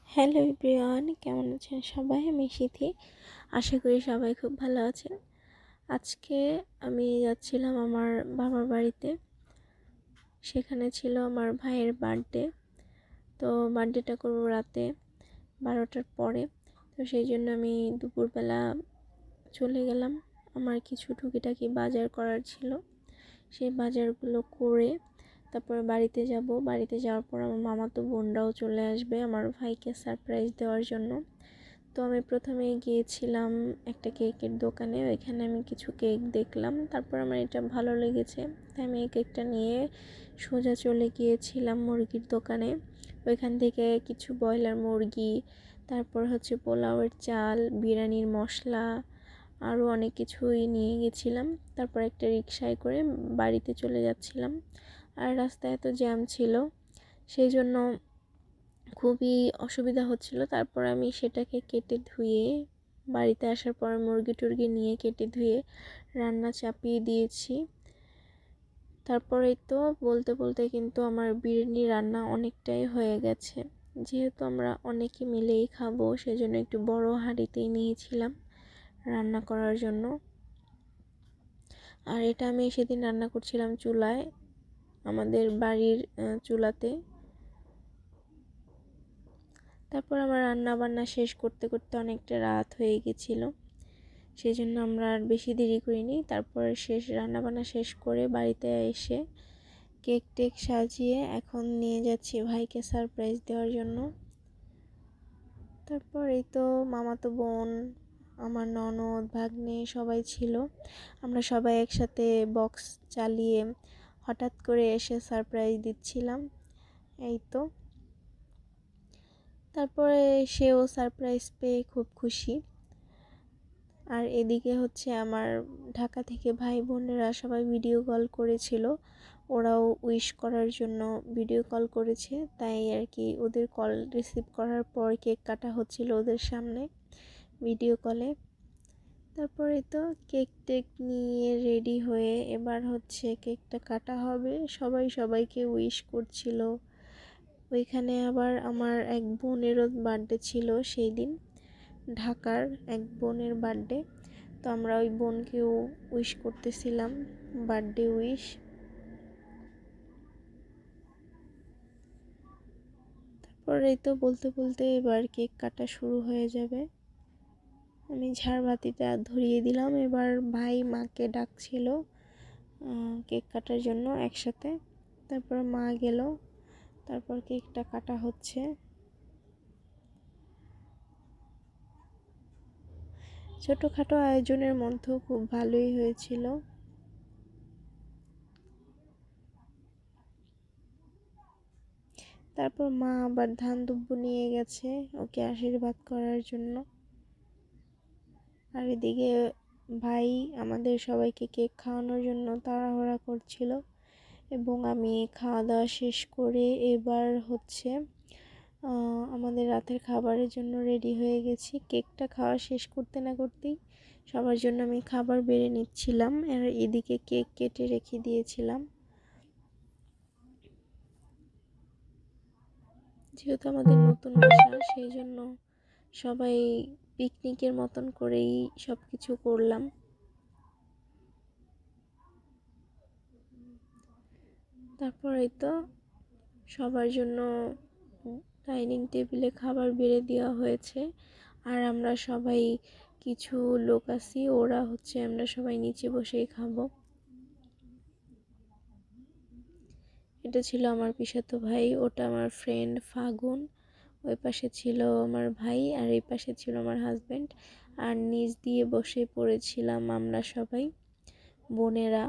Hello everyone, কেমন আছেন সবাই? আমি সিথি। আশা করি সবাই খুব ভালো আছেন। আজকে আমি যাচ্ছিলাম আমার বাবার বাড়িতে। সেখানে ছিল আমার ভাইয়ের বার্থডে। তো বার্থডেটা করবো রাতে 12টার পরে। তো সেই জন্য আমি দুপুরবেলা চলে গেলাম। আমার কিছু টুকিটাকি বাজার করার ছিল, সেই বাজারগুলো করে তারপর বাড়িতে যাব। বাড়িতে যাওয়ার পর আমার মামাতো বোনরাও চলে আসবে আমার ভাইকে সারপ্রাইজ দেওয়ার জন্য। তো আমি প্রথমে গিয়েছিলাম একটা কেকের দোকানে। ওইখানে আমি কিছু কেক দেখলাম, তারপর আমার এটা ভালো লেগেছে, তাই আমি এই কেকটা নিয়ে সোজা চলে গিয়েছিলাম মুরগির দোকানে। ওইখান থেকে কিছু ব্রয়লার মুরগি, তারপর পোলাওয়ের চাল, বিরিয়ানির মশলা, আরও অনেক কিছুই নিয়ে গেছিলাম। তারপর একটা রিকশায় করে বাড়িতে চলে যাচ্ছিলাম। আর রাস্তায় এত জ্যাম ছিল, সেই জন্য খুবই অসুবিধা হচ্ছিল। তারপর আমি সেটাকে কেটে ধুয়ে বাড়িতে আসার পর মুরগি টুরগি নিয়ে কেটে ধুয়ে রান্না চাপিয়ে দিয়েছি। তারপরেই তো বলতে বলতে কিন্তু আমার বিরিয়ানি রান্না অনেকটাই হয়ে গেছে। যেহেতু আমরা অনেকে মিলেই খাবো, সেজন্য একটু বড় হাঁড়িতেই নিয়েছিলাম রান্না করার জন্য। আর এটা আমি সেদিন রান্না করছিলাম চুলায়, আমাদের বাড়ির চুলাতে। তারপর আমার রান্না বান্না শেষ করতে করতে অনেকটা রাত হয়ে গেছিল, সেই জন্য আমরা আর বেশি দেরি করিনি। তারপর রান্না বান্না শেষ করে বাড়িতে এসে কেক টেক সাজিয়ে এখন নিয়ে যাচ্ছি ভাইকে সারপ্রাইজ দেওয়ার জন্য। তারপর এই তো মামাতো বোন, আমার ননদ, ভাগ্নে সবাই ছিল। আমরা সবাই একসাথে বক্স চালিয়ে হঠাৎ করে এসে সারপ্রাইজ দিচ্ছিলাম। এই তো তারপরে সেও সারপ্রাইজ পেয়ে খুব খুশি। আর এদিকে আমার ঢাকা থেকে ভাই বোনেরা সবাই ভিডিও কল করেছিল, ওরাও উইশ করার জন্য ভিডিও কল করেছে। তাই আর কি ওদের কল রিসিভ করার পর কেক কাটা হচ্ছিল ওদের সামনে ভিডিও কলে। তারপরে তো কেক টেক নিয়ে রেডি হয়ে এবার কেকটা কাটা হবে। সবাই সবাইকে উইশ করছিল। ওইখানে আবার আমার এক বোনেরও বার্থডে ছিল সেই দিন, ঢাকার এক বোনের বার্থডে। তো আমরা ওই বোনকেও উইশ করতেছিলাম, বার্থডে উইশ। তারপরে তো বলতে বলতে এবার কেক কাটা শুরু হয়ে যাবে। আমি ঝাড়বাতিটা ধরিয়ে দিলাম। এবার ভাই মাকে ডাকছিল কেক কাটার জন্য একসাথে। তারপর মা গেল, তারপর কেকটা কাটা হচ্ছে। ছোটোখাটো আয়োজনের মধ্যেও খুব ভালোই হয়েছিল। তারপর মা আবার ধান দুব্বু নিয়ে গেছে ওকে আশীর্বাদ করার জন্য। আর এদিকে ভাই আমাদের সবাইকে কেক খাওয়ানোর জন্য তাড়াহুড়া করছিল। এবং আমি খাওয়া দাওয়া শেষ করে এবার আমাদের রাতের খাবারের জন্য রেডি হয়ে গেছি। কেকটা খাওয়া শেষ করতে না করতেই সবার জন্য আমি খাবার বেড়ে নিচ্ছিলাম। আর এদিকে কেক কেটে রেখে দিয়েছিলাম। যেহেতু আমাদের নতুন বাসা, সেই জন্য সবাই পিকনিকের মতন করেই সব কিছু করলাম। তারপরে তো সবার জন্য ডাইনিং টেবিলে খাবার বেড়ে দেওয়া হয়েছে। আর আমরা সবাই কিছু লোক আছি, ওরা আমরা সবাই নিচে বসেই খাবো। এটা ছিল আমার পিসাতো ভাই, ওটা আমার ফ্রেন্ড ফাগুন, ওই পাশে ছিল আমার ভাই, আর এই পাশে ছিল আমার হাজব্যান্ড। আর নিচ দিয়ে বসে পড়েছিলাম আমরা সবাই বোনেরা।